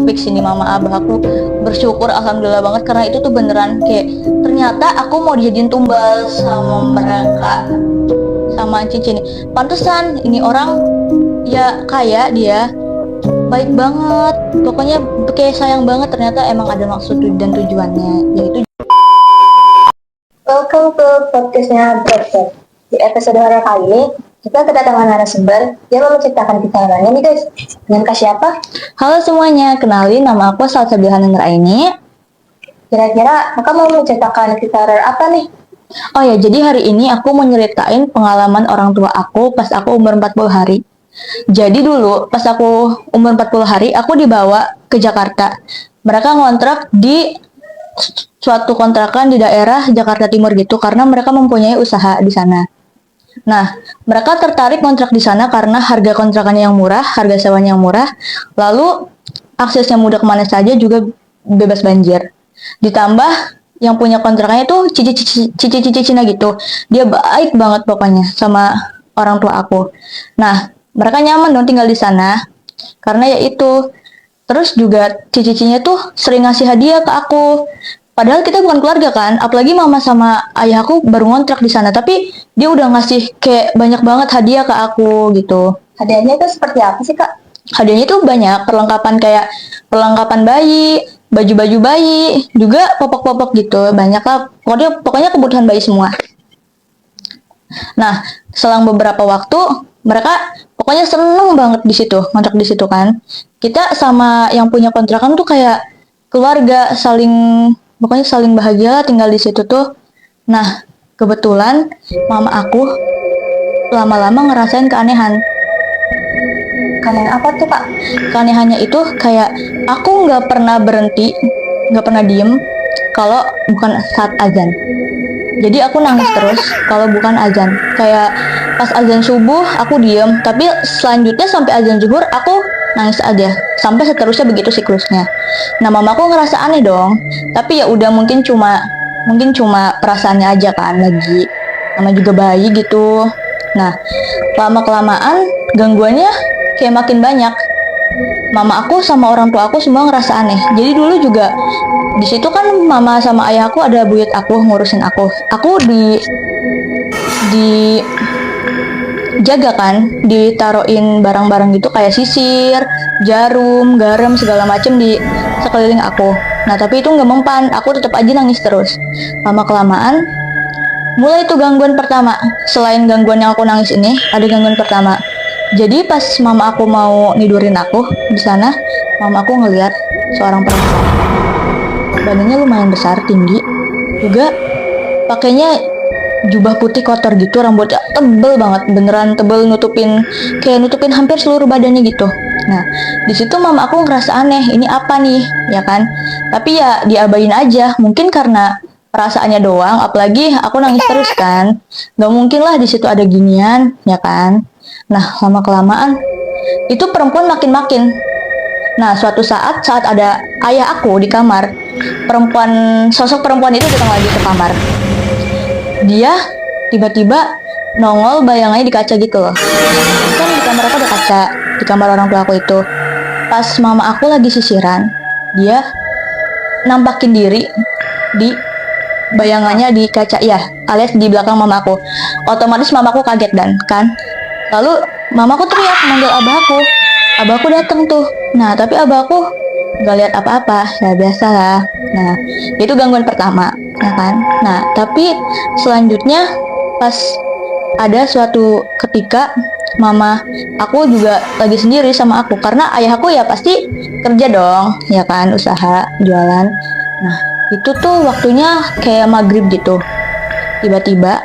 fix ini mama abah. Aku bersyukur alhamdulillah banget karena itu tuh beneran kayak ternyata aku mau dijadiin tumbal sama mereka, sama cincin ini. Pantesan ini orang ya kaya, dia baik banget, pokoknya kayak sayang banget. Ternyata emang ada maksud dan tujuannya, yaitu Welcome to podcastnya Broadcast. Di episode hari kali ini, kita kedatangan narasumber yang mau menceritakan kisahnya nih guys. Dengan Kak siapa? halo semuanya, kenalin nama aku Salsabila Nuraini. Kira-kira kakak mau menceritakan kisah horor apa nih? Oh ya, jadi hari ini aku mau nyeritain pengalaman orang tua aku pas aku umur 40 hari. Jadi dulu pas aku umur 40 hari, aku dibawa ke Jakarta. Mereka ngontrak di suatu kontrakan di daerah Jakarta Timur gitu karena mereka mempunyai usaha di sana. Nah, mereka tertarik kontrak di sana karena harga kontrakannya yang murah, harga sewanya yang murah, lalu aksesnya mudah kemana saja, juga bebas banjir. Ditambah yang punya kontrakannya tuh cici Cina gitu. Dia baik banget pokoknya sama orang tua aku. Nah, mereka nyaman dong tinggal di sana karena ya itu. Terus juga cicinya tuh sering ngasih hadiah ke aku. Padahal kita bukan keluarga kan, apalagi mama sama ayah aku baru ngontrak di sana, tapi dia udah ngasih kayak banyak banget hadiah ke aku gitu. Hadiahnya itu seperti apa sih kak? Hadiahnya tuh banyak, perlengkapan kayak perlengkapan bayi, baju-baju bayi, juga popok-popok gitu, banyak lah. Pokoknya kebutuhan bayi semua. Nah, selang beberapa waktu, mereka pokoknya seneng banget di situ, ngontrak di situ kan. Kita sama yang punya kontrakan tuh kayak keluarga, pokoknya saling bahagia lah tinggal di situ tuh. Nah, kebetulan mama aku lama-lama ngerasain keanehan. Kalian apa tuh kak? Keanehannya itu kayak aku nggak pernah berhenti, nggak pernah diem kalau bukan saat azan. Jadi aku nangis terus kalau bukan azan. Kayak pas azan subuh aku diem, tapi selanjutnya sampai azan zuhur aku nangis aja. Sampai seterusnya begitu siklusnya. Nah, mamaku ngerasa aneh dong. Tapi ya udah, mungkin cuma perasaannya aja kan, lagi nama juga bayi gitu. Nah, lama kelamaan gangguannya kayak makin banyak. Mama aku sama orang tua aku semua ngerasa aneh. Jadi dulu juga di situ kan mama sama ayah aku ada buyut aku ngurusin aku. Aku di jaga kan, ditaruhin barang-barang gitu kayak sisir, jarum, garam segala macem di sekeliling aku. Nah, tapi itu nggak mempan, aku tetap aja nangis terus. Lama kelamaan mulai itu gangguan pertama. Selain gangguan yang aku nangis ini, ada gangguan pertama. Jadi pas mama aku mau nidurin aku di sana, mama aku ngeliat seorang perempuan. Badannya lumayan besar, tinggi, juga pakainya jubah putih kotor gitu, rambutnya tebel banget, beneran tebel, nutupin hampir seluruh badannya gitu. Nah, di situ mama aku ngerasa aneh, ini apa nih, ya kan? Tapi ya diabain aja, mungkin karena perasaannya doang, apalagi aku nangis terus kan, nggak mungkin lah di situ ada ginian, ya kan? Nah, lama kelamaan itu perempuan makin-makin. Nah, suatu saat ada ayah aku di kamar, sosok perempuan itu datang lagi ke kamar. Dia tiba-tiba nongol bayangannya di kaca gitu loh. Kan di kamar aku ada kaca, di kamar orang tua aku itu. Pas mama aku lagi sisiran, dia nampakin diri di bayangannya di kaca, ya, alias di belakang mama aku. Otomatis mama aku kaget dan kan. Lalu mama aku teriak manggil abah aku. Abah aku datang tuh. Nah, tapi abah aku nggak lihat apa-apa, ya biasa lah. Nah, itu gangguan pertama, ya kan. Nah, tapi selanjutnya pas ada suatu ketika mama aku juga lagi sendiri sama aku, karena ayah aku ya pasti kerja dong, ya kan, usaha jualan. Nah, itu tuh waktunya kayak maghrib gitu. Tiba-tiba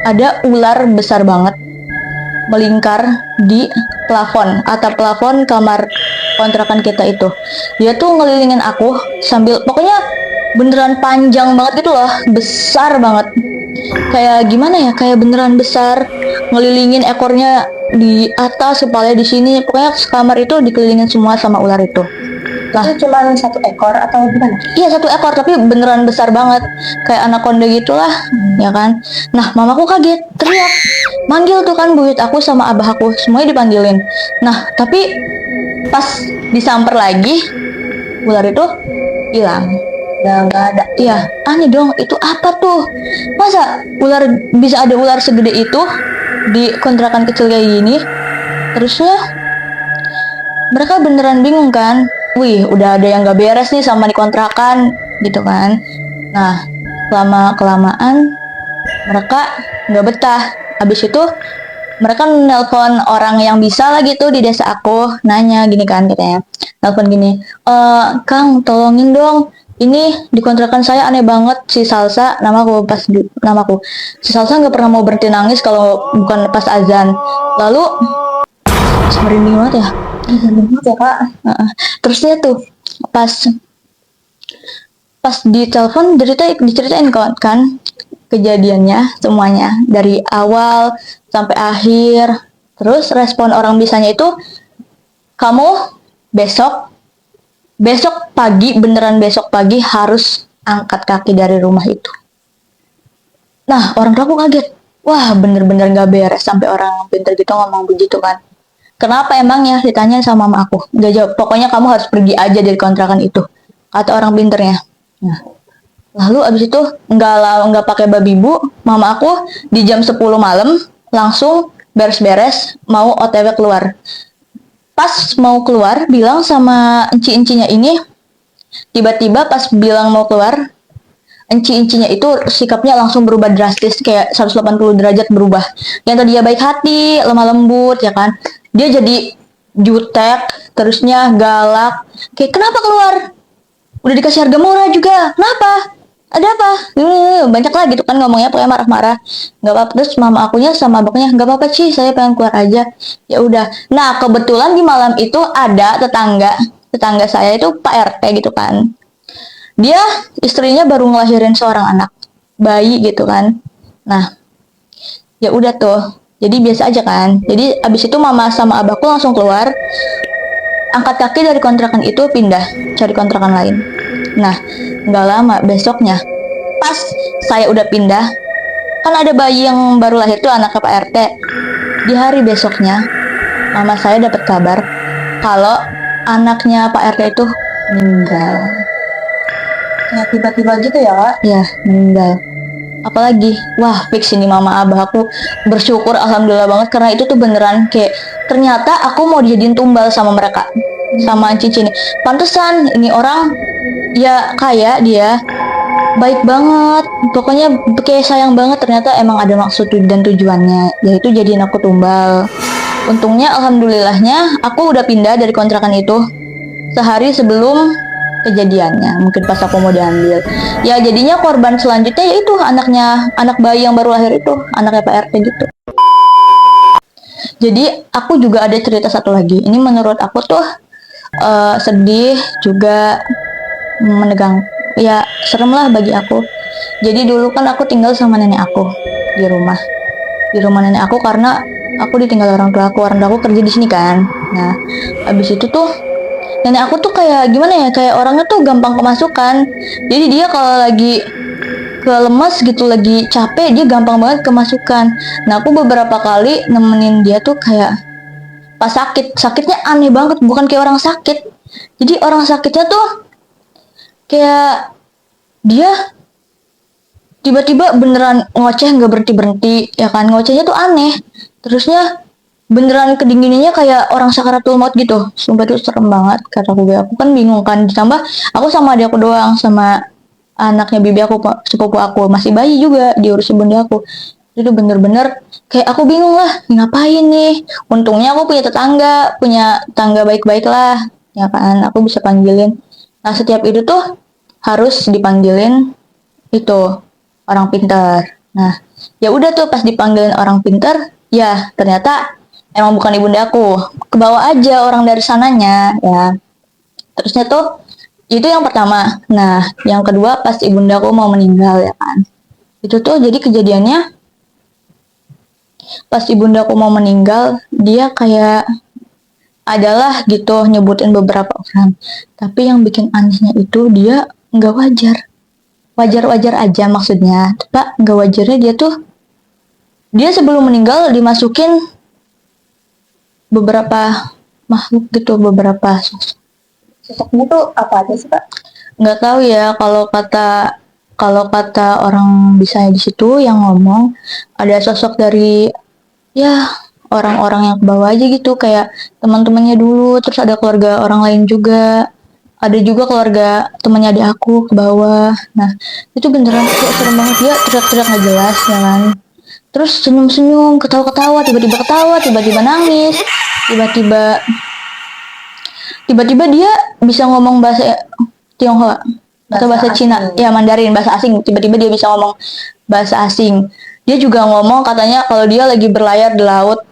ada ular besar banget melingkar di atap plafon kamar kontrakan kita itu. Dia tuh ngelilingin aku sambil, pokoknya beneran panjang banget gitu loh, besar banget. Kayak gimana ya, kayak beneran besar, ngelilingin ekornya di atas, kepala di sini. Pokoknya kamar itu dikelilingin semua sama ular itu. Nah, itu cuma satu ekor atau gimana? Iya, satu ekor, tapi beneran besar banget, kayak anaconda gitulah, ya kan. Nah, mamaku kaget, teriak, manggil tuh kan buyut aku sama abah aku, semuanya dipanggilin. Nah, tapi pas disamper lagi, ular itu hilang. Udah nggak ada. Iya, aneh dong, itu apa tuh? Masa bisa ada ular segede itu di kontrakan kecil kayak gini? Terusnya mereka beneran bingung kan? Wih, udah ada yang gak beres nih sama di kontrakan, gitu kan? Nah, kelamaan mereka nggak betah. Habis itu mereka nelpon orang yang bisa lah gitu di desa aku, nanya gini kan katanya, nelpon gini, Kang, tolongin dong, ini di kontrakan saya aneh banget si Salsa, namaku, si Salsa nggak pernah mau berhenti nangis kalau bukan pas azan. Lalu merinding banget ya. Bener ya kak. Terus dia tuh pas di telepon diceritain kan kejadiannya semuanya dari awal sampai akhir. Terus respon orang bisanya itu, kamu besok pagi, beneran besok pagi harus angkat kaki dari rumah itu. Nah, orang tua aku kaget. Wah, bener-bener gak beres sampai orang pintar gitu ngomong begitu kan. Kenapa emangnya, ditanya sama mama aku. Gak jawab, pokoknya kamu harus pergi aja dari kontrakan itu, kata orang pinternya. Nah, lalu abis itu nggak pakai babi bu, mama aku di jam 10 malam langsung beres-beres mau OTW keluar. Pas mau keluar bilang sama enci-encinya ini, tiba-tiba pas bilang mau keluar, enci-encinya itu sikapnya langsung berubah drastis, kayak 180 derajat berubah. Yang tadinya baik hati, lemah lembut ya kan, dia jadi jutek, terusnya galak. Kayak, kenapa keluar? Udah dikasih harga murah juga, kenapa? Ada apa? Banyak lah gitu kan ngomongnya, pokoknya marah-marah. Nggak apa-apa. Terus mama akunya sama abangnya, nggak apa-apa sih, saya pengen keluar aja. Ya udah. Nah, kebetulan di malam itu ada tetangga saya itu Pak RT gitu kan. Dia istrinya baru ngelahirin seorang anak bayi gitu kan. Nah, ya udah tuh. Jadi biasa aja kan. Jadi abis itu mama sama abahku langsung keluar, angkat kaki dari kontrakan itu, pindah cari kontrakan lain. Nah, nggak lama besoknya, pas saya udah pindah, kan ada bayi yang baru lahir tuh, anaknya Pak RT. Di hari besoknya, mama saya dapat kabar kalau anaknya Pak RT itu meninggal. Ya tiba-tiba gitu ya kak. Ya, meninggal. Apalagi, wah fix ini mama abah aku bersyukur alhamdulillah banget, karena itu tuh beneran kayak ternyata aku mau dijadiin tumbal sama mereka, sama cincin. Pantesan ini orang ya kaya, dia baik banget, pokoknya kayak sayang banget, ternyata emang ada maksud dan tujuannya, yaitu jadiin aku tumbal. Untungnya alhamdulillahnya aku udah pindah dari kontrakan itu sehari sebelum kejadiannya, mungkin pas aku mau diambil. Ya jadinya korban selanjutnya yaitu anak bayi yang baru lahir itu, anaknya Pak RT gitu. Jadi aku juga ada cerita satu lagi, ini menurut aku tuh sedih juga, menegang, ya serem lah bagi aku. Jadi dulu kan aku tinggal sama nenek aku di rumah nenek aku, karena aku ditinggal orang tua aku kerja di sini kan. Nah, abis itu tuh nenek aku tuh kayak gimana ya, kayak orangnya tuh gampang kemasukan. Jadi dia kalau lagi lemes gitu, lagi capek, dia gampang banget kemasukan. Nah, aku beberapa kali nemenin dia tuh kayak pas sakitnya aneh banget, bukan kayak orang sakit. Jadi orang sakitnya tuh kayak dia tiba-tiba beneran ngoceh nggak berhenti ya kan, ngocehnya tuh aneh. Terusnya beneran kedinginannya kayak orang sakaratul maut gitu. Sumpah itu serem banget, kata aku kan bingung kan, ditambah aku sama adik aku doang, sama anaknya bibi aku, sepupu aku masih bayi juga, diurusin bunda aku. Itu bener-bener kayak aku bingung lah, ngapain nih. Untungnya aku punya tangga baik-baik lah ya kan, aku bisa panggilin. Nah, setiap itu tuh harus dipanggilin itu orang pintar. Nah, ya udah tuh pas dipanggilin orang pintar, ya ternyata emang bukan ibunda aku. Kebawa aja orang dari sananya ya. Terusnya tuh itu yang pertama. Nah, yang kedua pas ibunda aku mau meninggal ya kan. Itu tuh jadi kejadiannya pas ibunda aku mau meninggal, dia kayak adalah gitu nyebutin beberapa orang. Tapi yang bikin anehnya itu dia nggak wajar. Wajar-wajar aja maksudnya. Pak, nggak wajarnya dia sebelum meninggal dimasukin beberapa makhluk gitu, beberapa sosok. Sosoknya tuh apa aja sih Kak? Nggak tahu ya, kalau kata orang bisa di situ yang ngomong ada sosok dari ya orang-orang yang ke bawah aja gitu, kayak teman-temannya dulu, terus ada keluarga orang lain juga, ada juga keluarga temannya adik aku ke bawah. Nah itu beneran kayak serem banget, dia teriak-teriak nggak jelas ya kan, terus senyum-senyum, ketawa-ketawa, tiba-tiba ketawa, tiba-tiba nangis, tiba-tiba tiba-tiba dia bisa ngomong bahasa Tionghoa atau bahasa Cina, ya Mandarin, bahasa asing. Tiba-tiba dia bisa ngomong bahasa asing. Dia juga ngomong katanya kalau dia lagi berlayar di laut.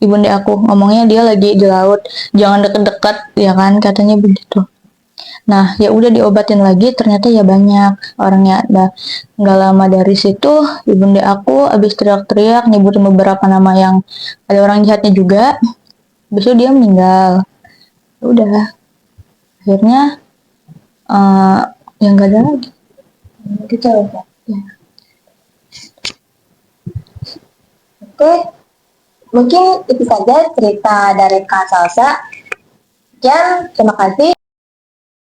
Ibunda aku ngomongnya dia lagi di laut, jangan deket-deket ya kan, katanya begitu. Nah ya udah diobatin lagi, ternyata ya banyak orangnya. Nah nggak lama dari situ ibunda aku abis teriak-teriak nyebutin beberapa nama yang ada orang jahatnya juga. Besok dia meninggal. Ya udah, akhirnya eh yang gak ada lagi. Gitu ya Kak. Ya. Oke, mungkin itu saja cerita dari Kak Salsa. Sekian, terima kasih.